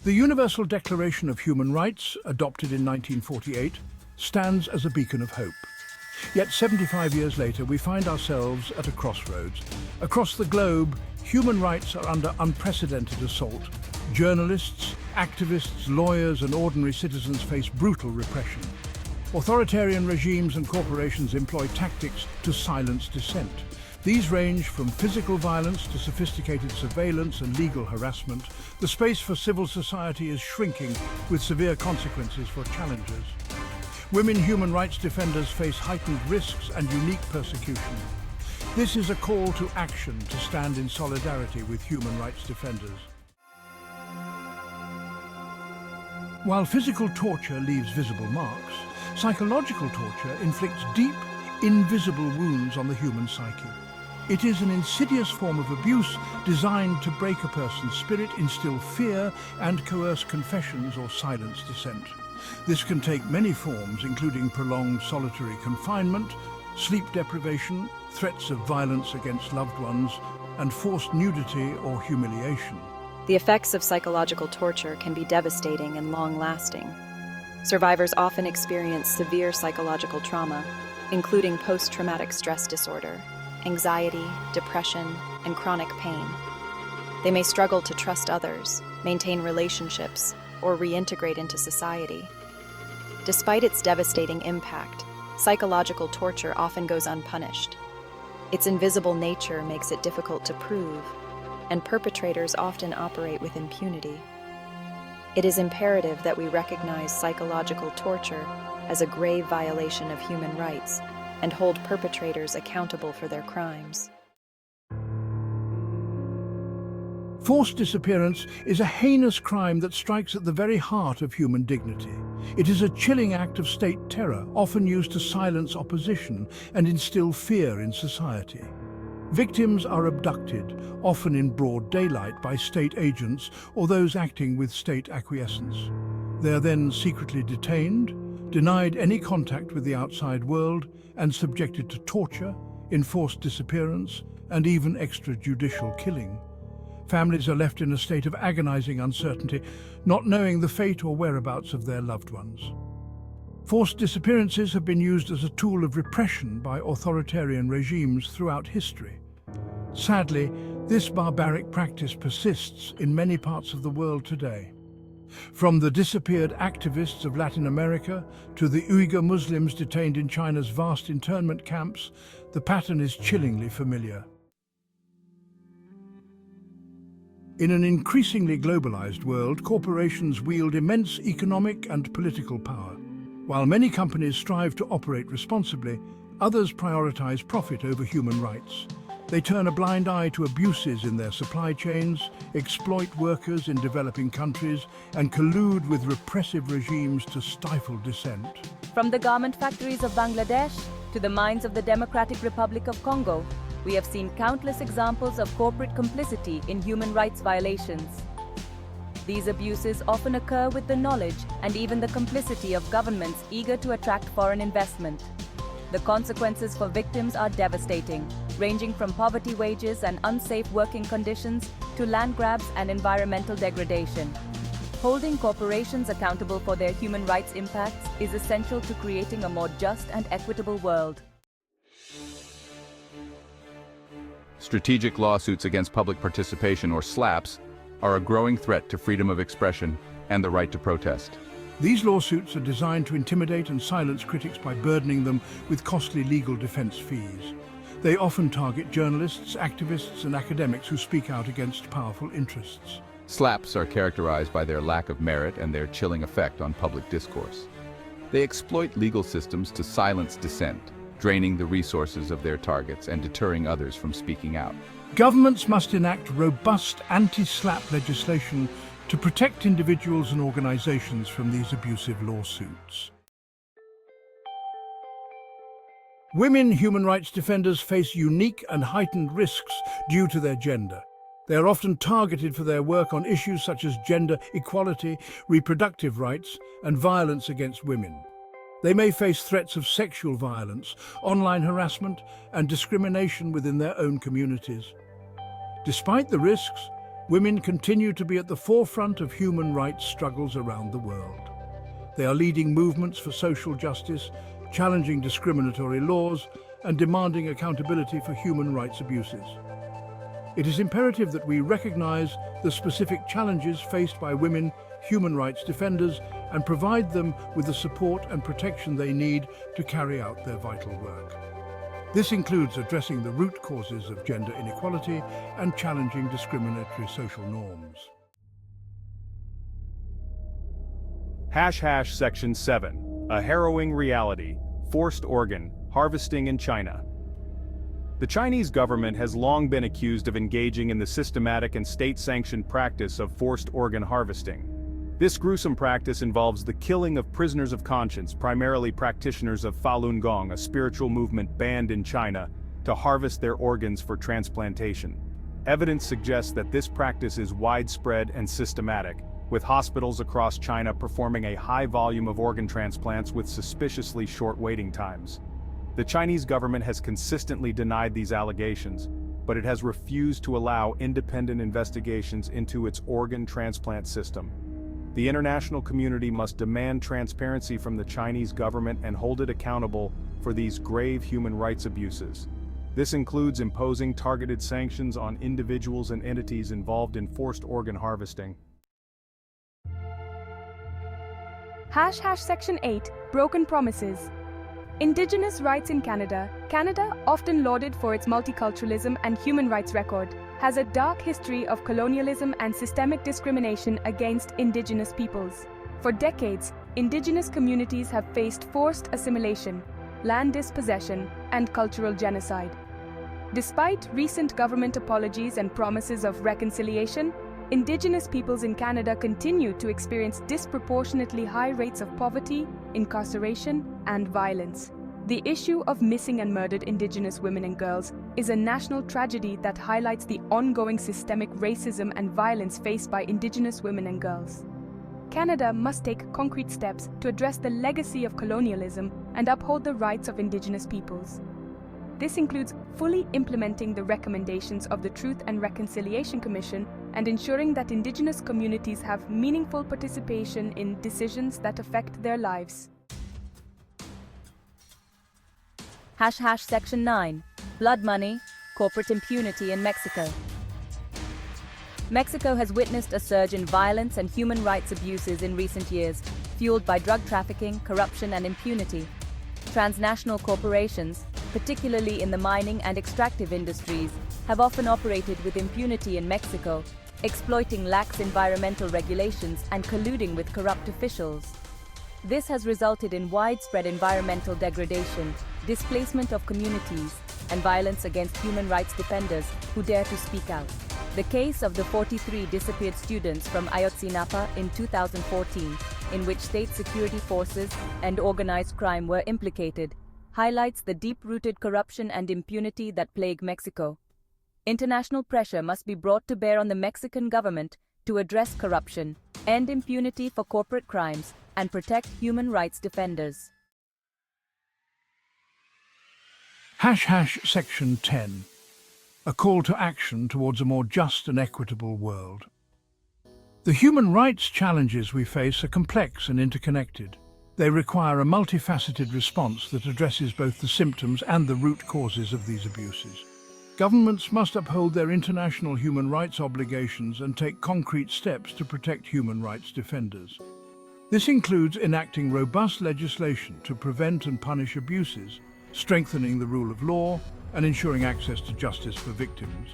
The Universal Declaration of Human Rights, adopted in 1948, stands as a beacon of hope. Yet 75 years later, we find ourselves at a crossroads. Across the globe, human rights are under unprecedented assault. Journalists, activists, lawyers, and ordinary citizens face brutal repression. Authoritarian regimes and corporations employ tactics to silence dissent. These range from physical violence to sophisticated surveillance and legal harassment. The space for civil society is shrinking, with severe consequences for challengers. Women human rights defenders face heightened risks and unique persecution. This is a call to action to stand in solidarity with human rights defenders. While physical torture leaves visible marks, psychological torture inflicts deep, invisible wounds on the human psyche. It is an insidious form of abuse designed to break a person's spirit, instill fear, and coerce confessions or silence dissent. This can take many forms, including prolonged solitary confinement, sleep deprivation, threats of violence against loved ones, and forced nudity or humiliation. The effects of psychological torture can be devastating and long-lasting. Survivors often experience severe psychological trauma, including post-traumatic stress disorder, anxiety, depression, and chronic pain. They may struggle to trust others, maintain relationships, or reintegrate into society. Despite its devastating impact, psychological torture often goes unpunished. Its invisible nature makes it difficult to prove, and perpetrators often operate with impunity. It is imperative that we recognize psychological torture as a grave violation of human rights and hold perpetrators accountable for their crimes. Forced disappearance is a heinous crime that strikes at the very heart of human dignity. It is a chilling act of state terror, often used to silence opposition and instill fear in society. Victims are abducted, often in broad daylight, by state agents or those acting with state acquiescence. They are then secretly detained, denied any contact with the outside world, and subjected to torture, enforced disappearance, and even extrajudicial killing. Families are left in a state of agonizing uncertainty, not knowing the fate or whereabouts of their loved ones. Forced disappearances have been used as a tool of repression by authoritarian regimes throughout history. Sadly, this barbaric practice persists in many parts of the world today. From the disappeared activists of Latin America to the Uyghur Muslims detained in China's vast internment camps, the pattern is chillingly familiar. In an increasingly globalized world, corporations wield immense economic and political power. While many companies strive to operate responsibly, others prioritize profit over human rights. They turn a blind eye to abuses in their supply chains, exploit workers in developing countries, and collude with repressive regimes to stifle dissent. From the garment factories of Bangladesh to the mines of the Democratic Republic of Congo, we have seen countless examples of corporate complicity in human rights violations. These abuses often occur with the knowledge and even the complicity of governments eager to attract foreign investment. The consequences for victims are devastating, ranging from poverty wages and unsafe working conditions to land grabs and environmental degradation. Holding corporations accountable for their human rights impacts is essential to creating a more just and equitable world. Strategic lawsuits against public participation, or SLAPPs, are a growing threat to freedom of expression and the right to protest. These lawsuits are designed to intimidate and silence critics by burdening them with costly legal defense fees. They often target journalists, activists, and academics who speak out against powerful interests. SLAPPs are characterized by their lack of merit and their chilling effect on public discourse. They exploit legal systems to silence dissent, draining the resources of their targets and deterring others from speaking out. Governments must enact robust anti-SLAPP legislation to protect individuals and organizations from these abusive lawsuits. Women human rights defenders face unique and heightened risks due to their gender. They are often targeted for their work on issues such as gender equality, reproductive rights, and violence against women. They may face threats of sexual violence, online harassment, and discrimination within their own communities. Despite the risks, Women continue to be at the forefront of human rights struggles around the world. They are leading movements for social justice, challenging discriminatory laws, and demanding accountability for human rights abuses. It is imperative that we recognize the specific challenges faced by women human rights defenders and provide them with the support and protection they need to carry out their vital work. This includes addressing the root causes of gender inequality and challenging discriminatory social norms. # Section 7, a harrowing reality, forced organ harvesting in China. The Chinese government has long been accused of engaging in the systematic and state-sanctioned practice of forced organ harvesting. This gruesome practice involves the killing of prisoners of conscience, primarily practitioners of Falun Gong, a spiritual movement banned in China, to harvest their organs for transplantation. Evidence suggests that this practice is widespread and systematic, with hospitals across China performing a high volume of organ transplants with suspiciously short waiting times. The Chinese government has consistently denied these allegations, but it has refused to allow independent investigations into its organ transplant system. The international community must demand transparency from the Chinese government and hold it accountable for these grave human rights abuses. This includes imposing targeted sanctions on individuals and entities involved in forced organ harvesting. # Section 8, Broken Promises. Indigenous rights in Canada. Canada, often lauded for its multiculturalism and human rights record, has a dark history of colonialism and systemic discrimination against Indigenous peoples. For decades, Indigenous communities have faced forced assimilation, land dispossession, and cultural genocide. Despite recent government apologies and promises of reconciliation, Indigenous peoples in Canada continue to experience disproportionately high rates of poverty, incarceration, and violence. The issue of missing and murdered Indigenous women and girls is a national tragedy that highlights the ongoing systemic racism and violence faced by Indigenous women and girls. Canada must take concrete steps to address the legacy of colonialism and uphold the rights of Indigenous peoples. This includes fully implementing the recommendations of the Truth and Reconciliation Commission and ensuring that Indigenous communities have meaningful participation in decisions that affect their lives. # Section 9, Blood Money, Corporate Impunity in Mexico. Mexico has witnessed a surge in violence and human rights abuses in recent years, fueled by drug trafficking, corruption, and impunity. Transnational corporations, particularly in the mining and extractive industries, have often operated with impunity in Mexico, exploiting lax environmental regulations and colluding with corrupt officials. This has resulted in widespread environmental degradation, displacement of communities, and violence against human rights defenders who dare to speak out. The case of the 43 disappeared students from Ayotzinapa in 2014, in which state security forces and organized crime were implicated, highlights the deep-rooted corruption and impunity that plague Mexico. International pressure must be brought to bear on the Mexican government to address corruption, end impunity for corporate crimes, and protect human rights defenders. # Section 10, a call to action towards a more just and equitable world. The human rights challenges we face are complex and interconnected. They require a multifaceted response that addresses both the symptoms and the root causes of these abuses. Governments must uphold their international human rights obligations and take concrete steps to protect human rights defenders. This includes enacting robust legislation to prevent and punish abuses, strengthening the rule of law, and ensuring access to justice for victims.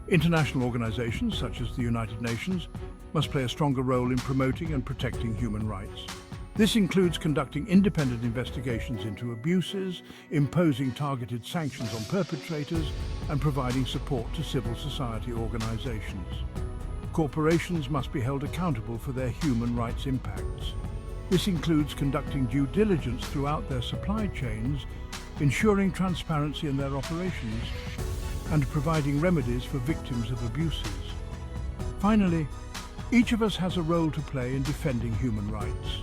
International organizations, such as the United Nations, must play a stronger role in promoting and protecting human rights. This includes conducting independent investigations into abuses, imposing targeted sanctions on perpetrators, and providing support to civil society organizations. Corporations must be held accountable for their human rights impacts. This includes conducting due diligence throughout their supply chains, ensuring transparency in their operations, and providing remedies for victims of abuses. Finally, each of us has a role to play in defending human rights.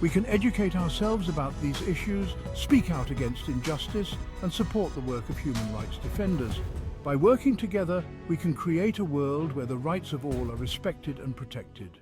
We can educate ourselves about these issues, speak out against injustice, and support the work of human rights defenders. By working together, we can create a world where the rights of all are respected and protected.